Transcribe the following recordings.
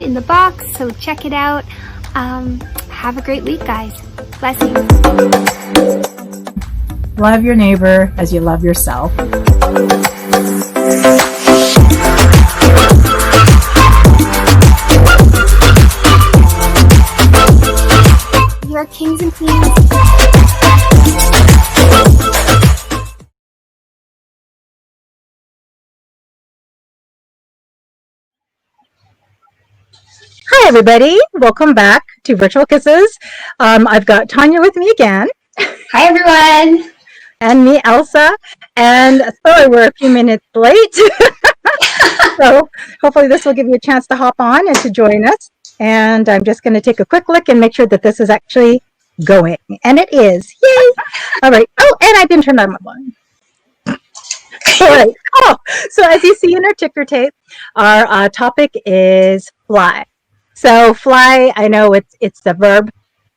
In the box, so check it out. Have a great week, guys. Blessings. Love your neighbor as you love yourself. You're kings and queens. Hi, everybody. Welcome back to Virtual Kisses. I've got Tanya with me again. Hi, everyone. And me, Elsa. And sorry, we're a few minutes late. So hopefully this will give you a chance to hop on and to join us. And I'm just going to take a quick look and make sure that this is actually going. And it is. Yay! All right. Oh, and I didn't turn on my volume. All right. Oh, so as you see in our ticker tape, our topic is fly. So fly, I know it's a verb.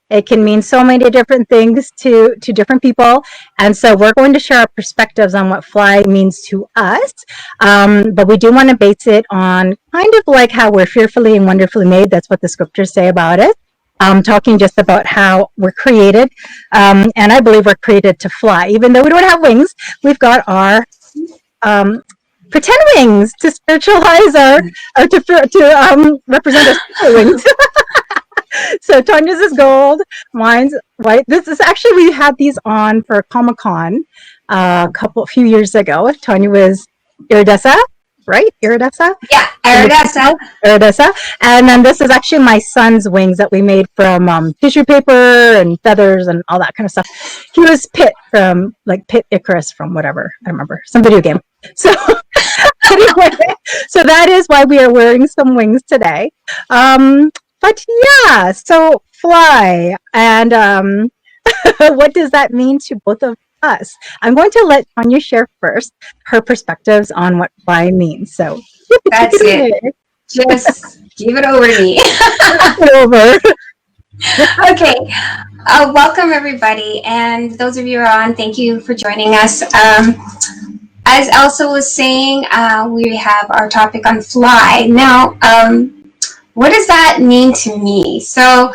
It can mean so many different things to different people. And so we're going to share our perspectives on what fly means to us. But we do want to base it on kind of like how we're fearfully and wonderfully made. That's what the scriptures say about it. Talking just about how we're created. And I believe we're created to fly. Even though we don't have wings, we've got our pretend wings to spiritualize or to represent our spirit wings. So Tanya's is gold, mine's white. This is actually, we had these on for Comic-Con a few years ago. Tanya was iridescent, right? Iridescent? Yeah, iridescent. Iridescent. And then this is actually my son's wings that we made from tissue paper and feathers and all that kind of stuff. He was Pit from, like Pit Icarus from whatever, I don't remember, some video game. So anyway, so that is why we are wearing some wings today. But yeah, so fly, and what does that mean to both of us? I'm going to let Tanya share first her perspectives on what fly means. So that's it. Just give it over to me. Over. Okay. Welcome, everybody, and those of you who are on, thank you for joining us. As Elsa was saying, we have our topic on fly. Now, what does that mean to me? So,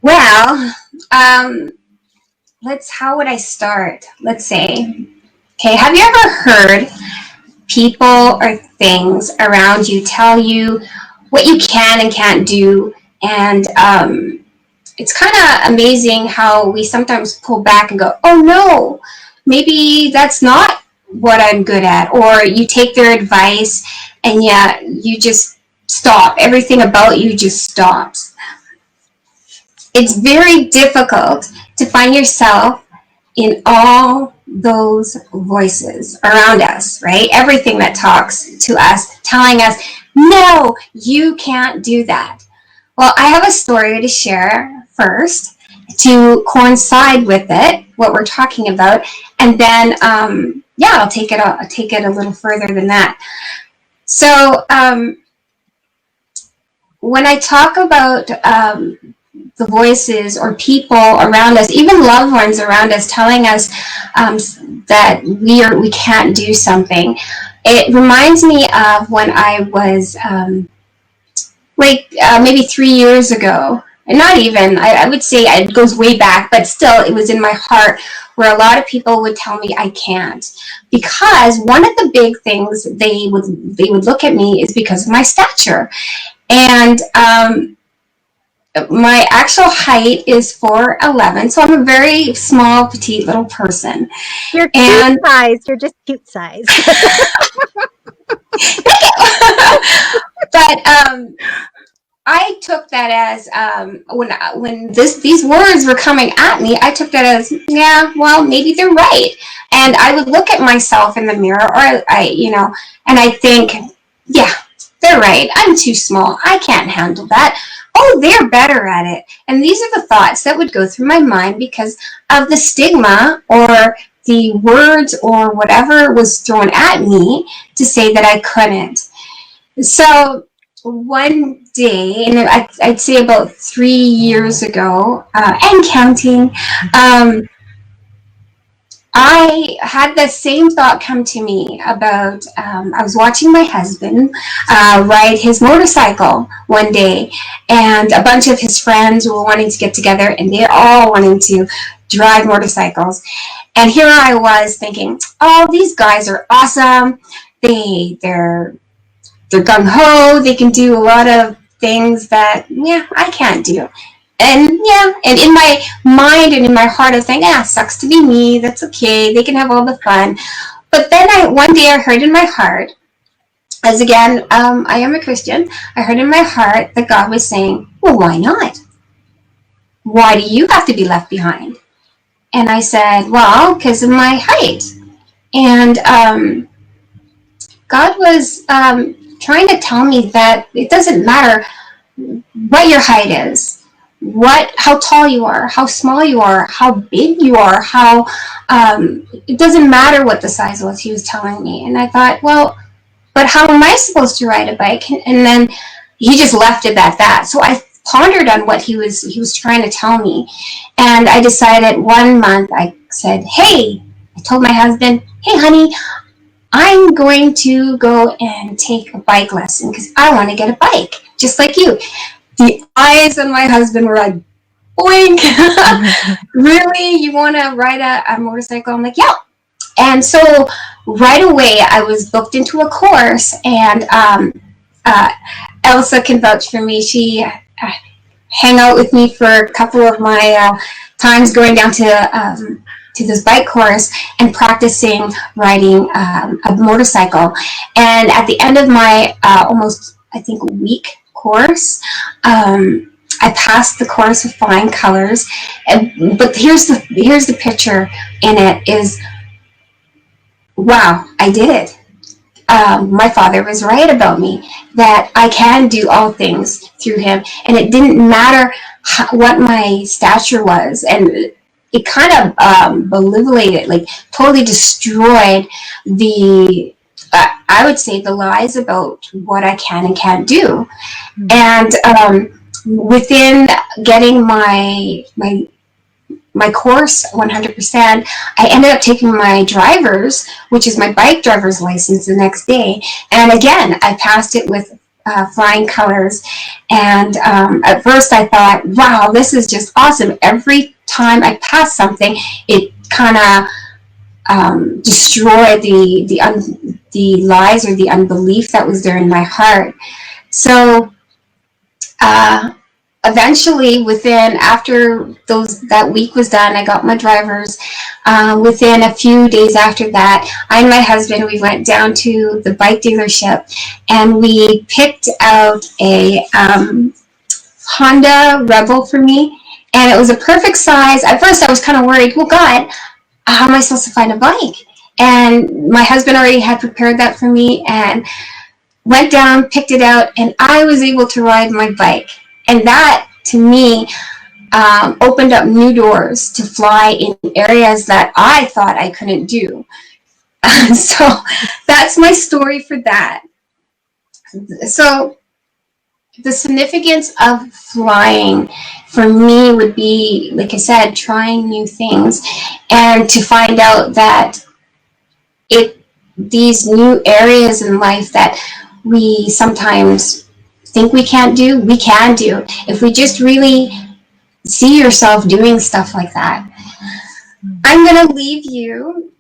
well, how would I start? Let's say, okay, have you ever heard people or things around you tell you what you can and can't do? And it's kind of amazing how we sometimes pull back and go, oh no, maybe that's not what I'm good at. Or you take their advice and yeah, you just stop. Everything about you just stops. It's very difficult to find yourself in all those voices around us, right? Everything that talks to us, telling us, no, you can't do that. Well, I have a story to share first to coincide with it, what we're talking about, and then yeah, I'll take it a little further than that. So when I talk about the voices or people around us, even loved ones around us telling us that we can't do something, it reminds me of when I was maybe 3 years ago. And not even, I would say it goes way back, but still it was in my heart where a lot of people would tell me I can't. Because one of the big things they would look at me is because of my stature. And my actual height is 4'11", so I'm a very small, petite little person. You're cute size. You're just cute size. But I took that as when these words were coming at me, I took that as, yeah, well, maybe they're right. And I would look at myself in the mirror, or and I think, yeah, they're right. I'm too small. I can't handle that. Oh, they're better at it. And these are the thoughts that would go through my mind because of the stigma or the words or whatever was thrown at me to say that I couldn't. So one day, and I'd say about 3 years ago, and counting, I had the same thought come to me about, I was watching my husband ride his motorcycle one day, and a bunch of his friends were wanting to get together, and they're all wanting to drive motorcycles. And here I was thinking, oh, these guys are awesome. They're gung-ho. They can do a lot of things that, yeah, I can't do. And in my mind and in my heart, I think, sucks to be me. That's okay. They can have all the fun. But then one day I heard in my heart, as again, I am a Christian, I heard in my heart that God was saying, well, why not? Why do you have to be left behind? And I said, well, because of my height. And God was trying to tell me that it doesn't matter what your height is, how tall you are, how small you are, how big you are, it doesn't matter what the size was, he was telling me. And I thought, well, but how am I supposed to ride a bike? And then he just left it at that. So I pondered on what he was trying to tell me. And I decided one month, I said, I told my husband, hey, honey, I'm going to go and take a bike lesson because I want to get a bike, just like you. The eyes on my husband were like, boink. Really? You want to ride a motorcycle? I'm like, yeah. And so right away, I was booked into a course, and Elsa can vouch for me. She hang out with me for a couple of my times going down to this bike course and practicing riding a motorcycle. And at the end of my almost, I think, a week course, I passed the course with flying colors. But here's the picture in it is, wow, I did it. My Father was right about me, that I can do all things through him. And it didn't matter what my stature was. And it kind of belittlated, like totally destroyed I would say, the lies about what I can and can't do. And within getting my course 100%, I ended up taking my driver's, which is my bike driver's license, the next day. And again, I passed it with flying colors. And at first I thought, wow, this is just awesome. Every time I passed something, it kind of destroyed the lies or the unbelief that was there in my heart. So eventually, after that week was done, I got my driver's. Within a few days after that, I and my husband, we went down to the bike dealership, and we picked out a Honda Rebel for me, and it was a perfect size. At first, I was kind of worried, well, God, how am I supposed to find a bike? And my husband already had prepared that for me, and went down, picked it out, and I was able to ride my bike. And that, to me, opened up new doors to fly in areas that I thought I couldn't do. So that's my story for that. So the significance of flying for me would be, like I said, trying new things, and to find out that these new areas in life that we sometimes think we can't do, we can do, if we just really see yourself doing stuff like that. I'm going to leave you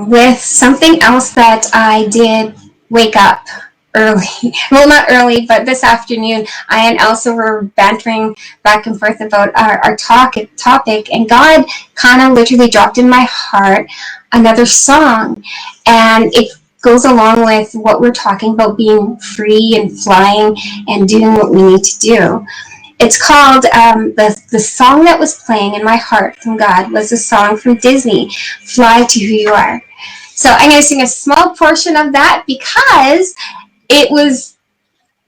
with something else that I did wake up early. Well, not early, but this afternoon, I and Elsa were bantering back and forth about our topic, and God kind of literally dropped in my heart another song, and it goes along with what we're talking about, being free and flying and doing what we need to do. It's called, the song that was playing in my heart from God was a song from Disney, Fly to Who You Are. So I'm going to sing a small portion of that because it was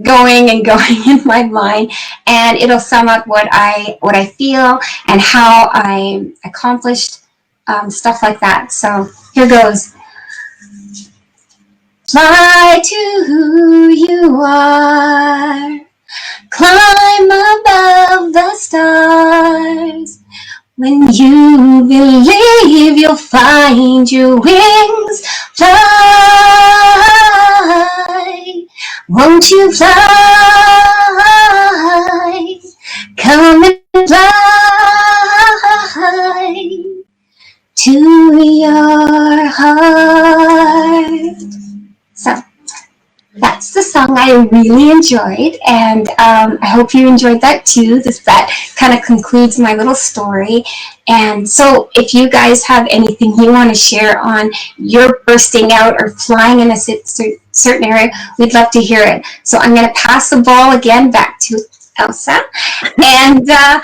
going and going in my mind, and it'll sum up what I feel and how I accomplished stuff like that. So here goes. Fly to who you are, climb above the stars, When you believe you'll find your wings, fly. Won't you fly? Come and fly to your heart. So that's the song I really enjoyed, and I hope you enjoyed that too. That kind of concludes my little story. And so, if you guys have anything you want to share on your bursting out or flying in a certain area, we'd love to hear it. So, I'm going to pass the ball again back to Elsa, and there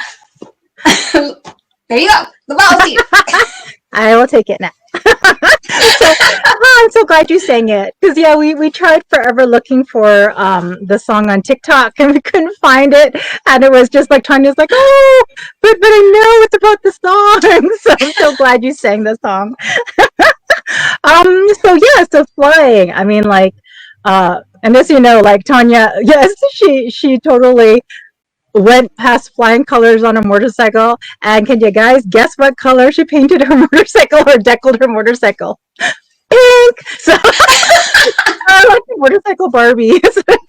you go. The ball's you. I will take it now. I'm so glad you sang it, because yeah, we tried forever looking for the song on TikTok, and we couldn't find it, and it was just like Tanya's like, oh, but I know it's about the song. So I'm so glad you sang the song. So flying, I mean, like, and as you know, like Tanya, yes, she totally went past flying colors on a motorcycle. And can you guys guess what color she painted her motorcycle or deckled her motorcycle? Pink. So I like the motorcycle Barbie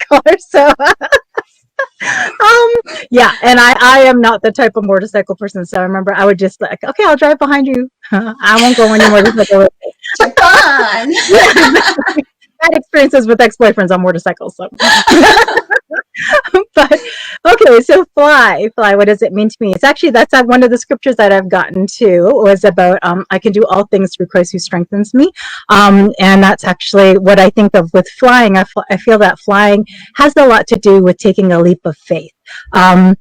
color. So yeah, and I am not the type of motorcycle person. So I remember I would just like, okay, I'll drive behind you. I won't go on your motorcycle. Fun. Bad experiences with ex-boyfriends on motorcycles. So. But okay, so fly. What does it mean to me? It's actually, that's one of the scriptures that I've gotten to, was about I can do all things through Christ who strengthens me, and that's actually what I think of with flying. I feel that flying has a lot to do with taking a leap of faith. I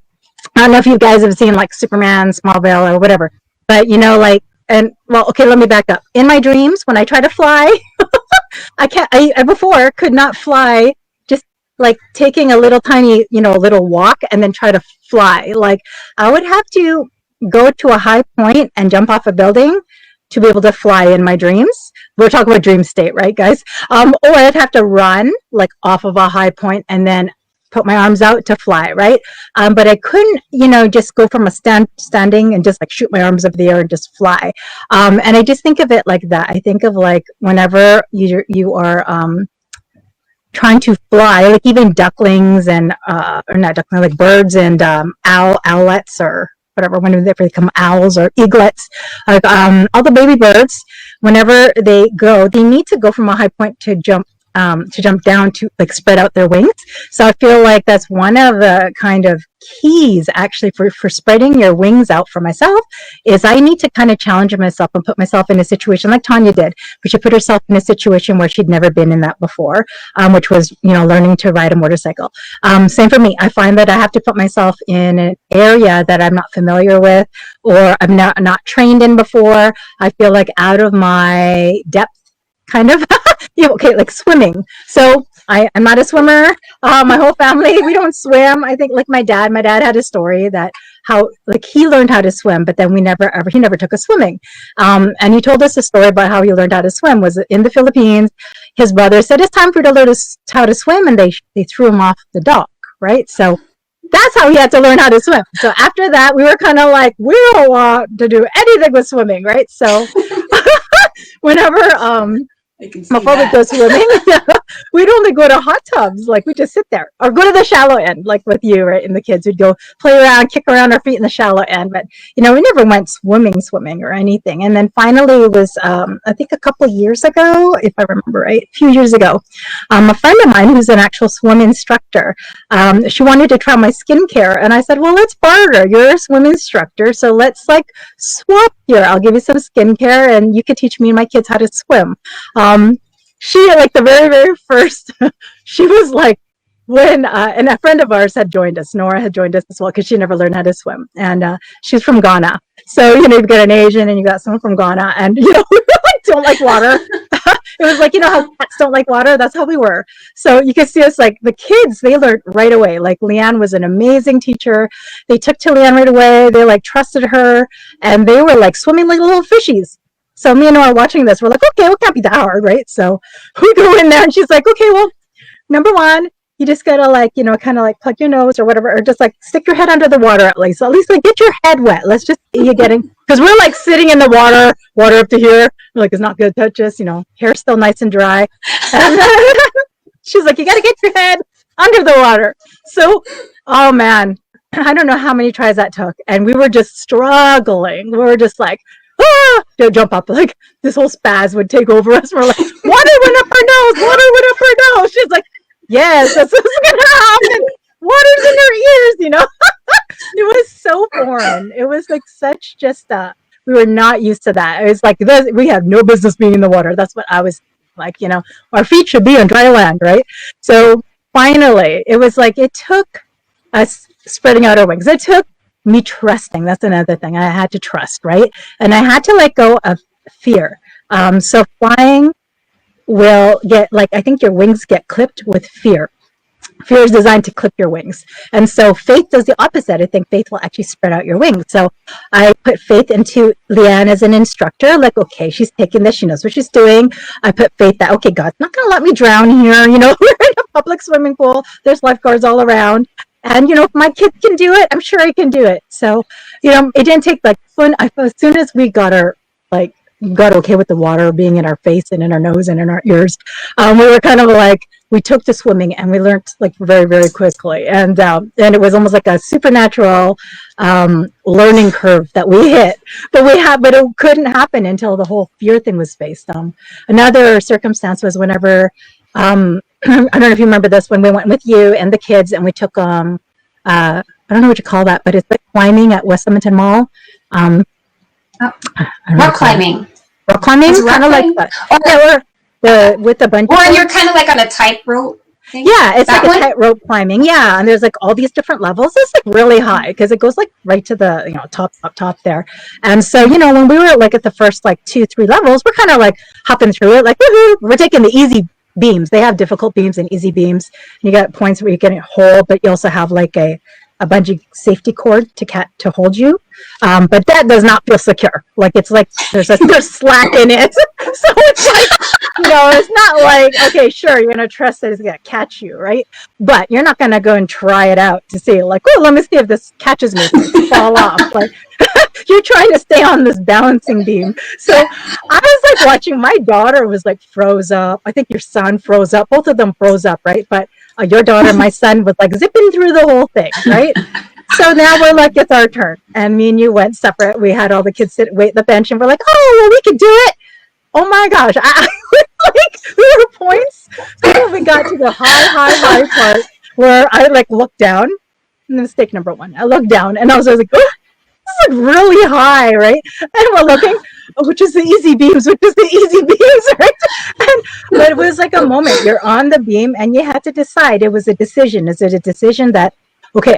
don't know if you guys have seen like Superman, Smallville, or whatever, but you know, like, and well, okay, let me back up. In my dreams, when I try to fly, I before could not fly, just like taking a little tiny, little walk and then try to fly. Like I would have to go to a high point and jump off a building to be able to fly in my dreams. We're talking about dream state, right, guys? Or I'd have to run like off of a high point and then put my arms out to fly, right? But I couldn't, just go from a standing and just like shoot my arms up in the air and just fly. And I just think of it like that. I think of like whenever you are trying to fly, like even ducklings and or not ducklings, like birds and owlets or whatever, when they become owls or eaglets, like all the baby birds, whenever they need to go from a high point to jump down to like spread out their wings. So I feel like that's one of the kind of keys actually for spreading your wings out for myself, is I need to kind of challenge myself and put myself in a situation like Tanya did, but she put herself in a situation where she'd never been in that before, which was, learning to ride a motorcycle. Same for me. I find that I have to put myself in an area that I'm not familiar with, or I'm not trained in before. I feel like out of my depth, kind of. Okay, like swimming. So I'm not a swimmer. My whole family, we don't swim. I think like my dad had a story that how like he learned how to swim, but then he never took us swimming. And he told us a story about how he learned how to swim was in the Philippines. His brother said, it's time for you to learn how to swim. And they threw him off the dock, right? So that's how he had to learn how to swim. So after that, we were kind of like, we don't want to do anything with swimming, right? So whenever before we go swimming, we'd only go to hot tubs. Like we just sit there or go to the shallow end, like with you, right? And the kids would go play around, kick around our feet in the shallow end. But, we never went swimming or anything. And then finally it was, I think a couple of years ago, if I remember right, a few years ago, a friend of mine who's an actual swim instructor, she wanted to try my skincare. And I said, well, let's barter. You're a swim instructor. So let's like swap here. I'll give you some skincare and you could teach me and my kids how to swim. She like the very, very first, she was like, when, and a friend of ours had joined us, Nora had joined us as well, because she never learned how to swim. And she's from Ghana. So, you've got an Asian and you got someone from Ghana and, we like, don't like water. It was like, how cats don't like water. That's how we were. So you can see us like the kids, they learned right away. Like Leanne was an amazing teacher. They took to Leanne right away. They like trusted her and they were like swimming like little fishies. So me and Nora watching this, we're like, okay, well, it can't be that hard, right? So we go in there and she's like, okay, well, number one, you just gotta like, kind of like plug your nose or whatever, or just like stick your head under the water at least. So at least like get your head wet. Let's just you getting because we're like sitting in the water up to here. We're like, it's not good. Touch us, hair's still nice and dry. And she's like, you gotta get your head under the water. So, oh man, I don't know how many tries that took, and we were just struggling. We were just like, don't jump up, like this whole spaz would take over us. We're like, water went up our nose, water went up our nose. She's like, yes, that's what's gonna happen. Water's in her ears, It was so foreign. It was like such we were not used to that. It was like we have no business being in the water. That's what I was like, our feet should be on dry land, right? So finally, it was like it took us spreading out our wings. It took me trusting. That's another thing. I had to trust, right? And I had to let go of fear. So flying will get I think your wings get clipped with fear. Fear is designed to clip your wings. And so faith does the opposite. I think faith will actually spread out your wings. So I put faith into Leanne as an instructor, like, okay, she's taking this. She knows what she's doing. I put faith that, okay, God's not going to let me drown here. We're in a public swimming pool. There's lifeguards all around. And, if my kid can do it, I'm sure he can do it. So, it didn't take fun. As soon as we got got okay with the water being in our face and in our nose and in our ears, we were kind of we took to swimming and we learned very, very quickly. And it was almost like a supernatural learning curve that we hit. But it couldn't happen until the whole fear thing was faced. Another circumstance was whenever, I don't know if you remember this, when we went with you and the kids and we took, I don't know what you call that, but it's like climbing at West Edmonton Mall. Rock climbing. Rock climbing? Kind of like that. With a bunch and you're kind of like on a tightrope thing? Yeah, it's like a tightrope climbing. Yeah, and there's all these different levels. It's really high because it goes right to the top there. And so when we were at the first 2-3 levels, we're kind of hopping through it woohoo! We're taking the easy beams. They have difficult beams and easy beams. You got points where you can hold, but you also have a bungee safety cord to hold you. But that does not feel secure. There's slack in it. So it's it's not okay, sure, you're going to trust that it's going to catch you, right? But you're not going to go and try it out to see let me see if this catches me, fall off. You're trying to stay on this balancing beam. So I was watching, my daughter was froze up. I think your son froze up. Both of them froze up, right? But your daughter and my son was zipping through the whole thing, right? So now we're it's our turn. And me and you went separate. We had all the kids wait at the bench and we're oh, well, we can do it. Oh my gosh. I was we were points before we got to the high part where I looked down. Mistake number one. I looked down and I was oh, this is really high, right? And we're looking, which is the easy beams, right? But it was a moment. You're on the beam and you had to decide. It was a decision. Is it a decision that, okay,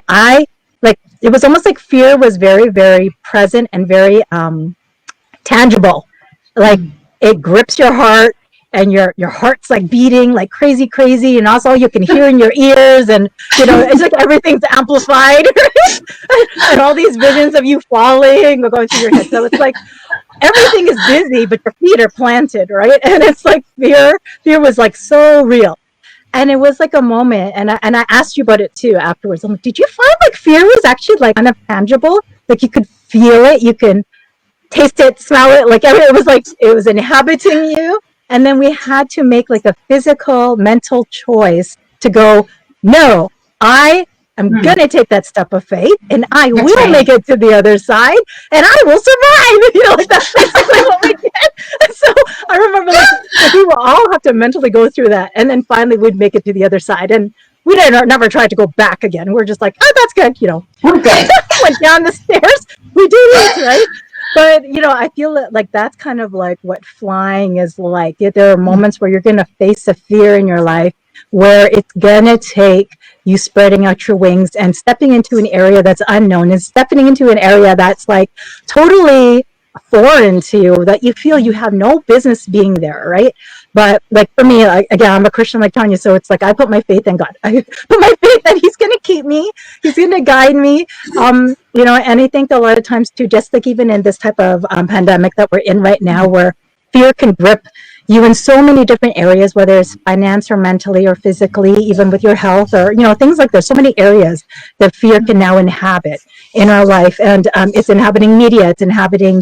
it was almost fear was very, very present and very tangible. It grips your heart and your heart's beating crazy, and also you can hear in your ears, and it's everything's amplified, and all these visions of you falling or going through your head. So it's everything is busy, but your feet are planted, right? And it's fear was so real. And it was a moment, and I asked you about it too afterwards. I'm like, did you find fear was actually kind of tangible? You could feel it, you can taste it, smell it, it was inhabiting you. And then we had to make a physical, mental choice to go, no, I am going to take that step of faith and I will make it to the other side and I will survive. That's basically what we did. And so I remember we will all have to mentally go through that. And then finally we'd make it to the other side. And we never tried to go back again. We're just oh, that's good. We're good. Went down the stairs. We did it, right? But, I feel that's kind of what flying is like. There are moments where you're going to face a fear in your life where it's going to take you spreading out your wings and stepping into an area that's unknown and stepping into an area that's totally foreign to you, that you feel you have no business being there, right? But for me, again, I'm a Christian like Tanya, so it's I put my faith in God. I put my faith that He's going to keep me, He's going to guide me. And I think a lot of times too, just even in this type of pandemic that we're in right now, where fear can grip you in so many different areas, whether it's finance or mentally or physically, even with your health or, things like there's so many areas that fear can now inhabit in our life. And it's inhabiting media, it's inhabiting,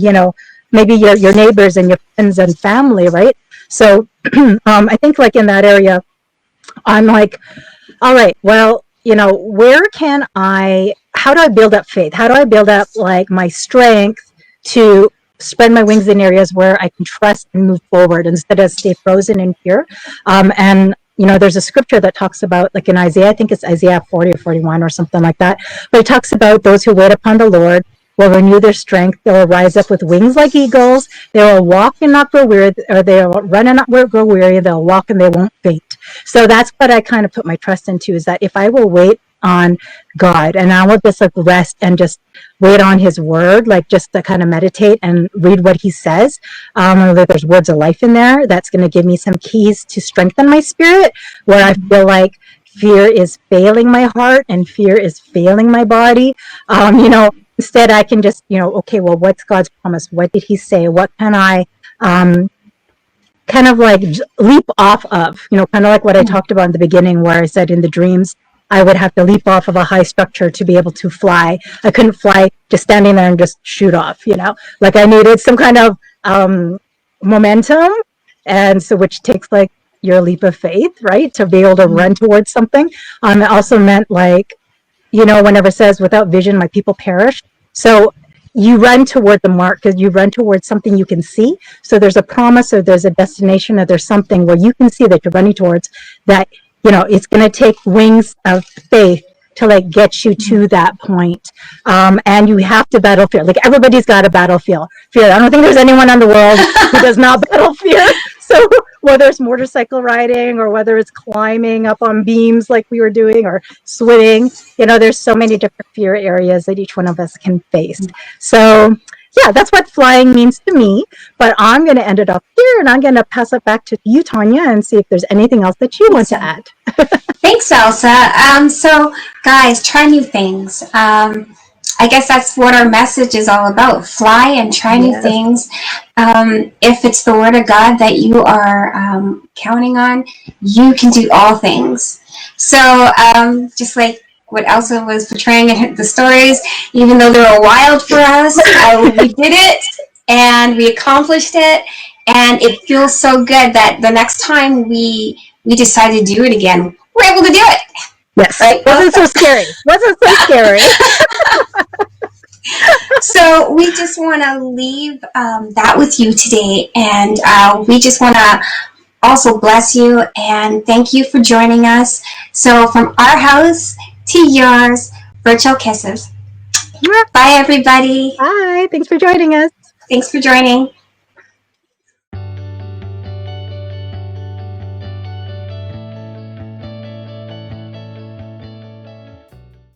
maybe your neighbors and your friends and family, right? So I think like in that area, I'm like, all right, well, how do I build up faith? How do I build up like my strength to spread my wings in areas where I can trust and move forward instead of stay frozen in fear? And there's a scripture that talks about, like in Isaiah, I think it's Isaiah 40 or 41 or something like that, but it talks about those who wait upon the Lord will renew their strength. They will rise up with wings like eagles. They will walk and not grow weary, or they will run and not grow weary. They'll walk and they won't faint. So that's what I kind of put my trust into, is that if I will wait on God and I will just like rest and just wait on his word, like just to kind of meditate and read what he says, there's words of life in there, that's going to give me some keys to strengthen my spirit, where I feel like fear is failing my heart and fear is failing my body. Instead I can just, okay, well, what's God's promise? What did he say? What can I kind of like leap off of, kind of like what I talked about in the beginning, where I said in the dreams, I would have to leap off of a high structure to be able to fly. I couldn't fly just standing there and just shoot off, like I needed some kind of momentum. And so, which takes like your leap of faith, right? To be able to run towards something. It also meant like, whenever it says without vision, my people perish. So you run toward the mark because you run towards something you can see. So there's a promise or there's a destination or there's something where you can see that you're running towards, that, it's going to take wings of faith to like get you to that point. And you have to battle fear. Like everybody's got a battlefield fear. I don't think there's anyone in the world who does not battle fear. So whether it's motorcycle riding or whether it's climbing up on beams like we were doing or swimming, there's so many different fear areas that each one of us can face. So yeah, that's what flying means to me. But I'm going to end it off here, and I'm going to pass it back to you, Tanya, and see if there's anything else that you want to add. Thanks, Elsa. So, guys, try new things. I guess that's what our message is all about. Fly and try new things. If it's the word of God that you are counting on, you can do all things. So, just like what Elsa was portraying in the stories, even though they were wild for us, we did it and we accomplished it, and it feels so good that the next time we decide to do it again, we're able to do it. Yes, right? Wasn't so scary. So we just want to leave that with you today, and we just want to also bless you and thank you for joining us. So from our house to yours, virtual kisses. Bye, everybody. Bye. Thanks for joining us. Thanks for joining.